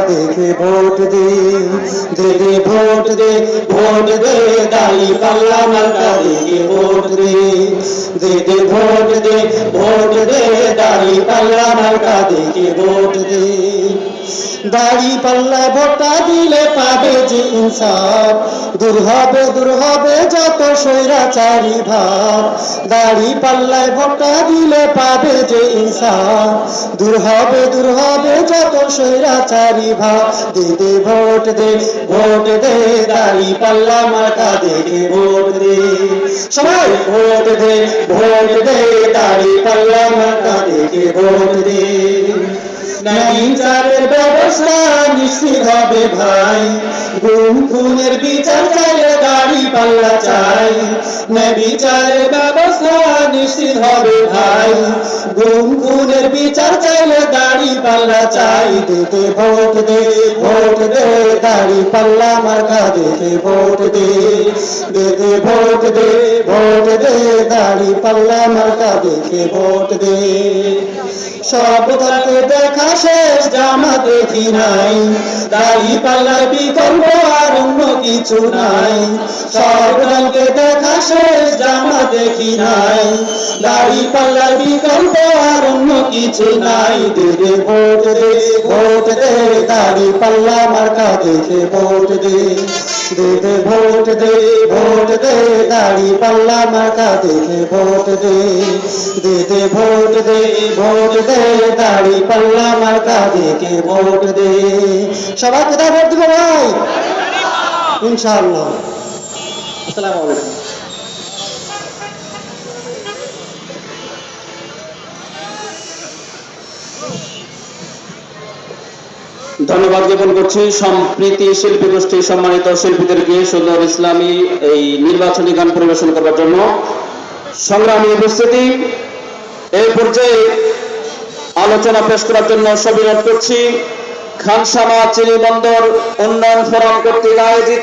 দেখে ভোট দে, দে দে ভোট দে, ভোট দে দাড়ি পাল্লা মার্কা দেখে ভোট দে, দে দে ভোট দে, ভোট দে দাড়ি পাল্লা মার্কা দেখে ভোট দে। দাড়ি পাল্লা ভোটটা দিলে পাবে যে ইনসাফ, দূর হবে যত স্বৈরাচারী ভাব। দাড়ি পাল্লায় ভোটটা দিলে পাবে যে ইনসাফ, দূর হবে যত স্বৈরাচারী ভাব। দে দে ভোট দে, ভোট দে দাড়ি পাল্লা মার্কা দেখে ভোট দে। সবাই ভোট দে, ভোট দে দাড়ি পাল্লা মার্কা দেখে ভোট দে। বিচারের ব্যবস্থা নিশ্চিত হবে ভাই, গুম খুনের বিচার চাইলে দাড়ি পাল্লা চাই। বিচারের ব্যবস্থা নিশ্চিত হবে ভাই, গুম খুনের বিচার চাইলে দাড়ি পাল্লা চাই। দে দে ভোট দে, ভোট দে দাড়ি পাল্লা মার্কা দেখে ভোট দে, দে দে ভোট দে, ভোট দে দাড়ি পাল্লা মার্কা দেখে ভোট দে। সব দলকে দেখা শেষ, জামা দেখি নাই, দাড়ি পাল্লার বিকল্প আর অন্য কিছু নাই। সব দলকে দেখা শেষ, জামা দেখি নাই, দাড়ি পাল্লার বিকল্প আর অন্য কিছু নাই। দে দে ভোট দে, ভোট দে দাড়ি পাল্লা মার্কা দেখে ভোট দে, দে দে ভোট দে, ভোট দে দাড়ি পাল্লা মার্কা দেখে ভোট দে, দে দে ভোট দে, ভোট দে দাড়ি পাল্লা মার্কা দেখে ভোট দে। সবাই কোথায় ভোট দেবো ভাই? ইনশাআল্লাহ। আসসালামু আলাইকুম। ধন্যবাদ জ্ঞাপন করছি সম্প্রীতি শিল্পী গোষ্ঠীর সম্মানিত শিল্পীদেরকে সুন্দর ইসলামী এই নির্বাচনী গান পরিবেশন করার জন্য। সংগ্রামী উপস্থিতি, এই পর্যায়ে আলোচনা পেশ করার জন্য সবিরত করছি খানসামা চিনি বন্দর উন্নয়ন ফোরাম কর্তৃক আয়োজিত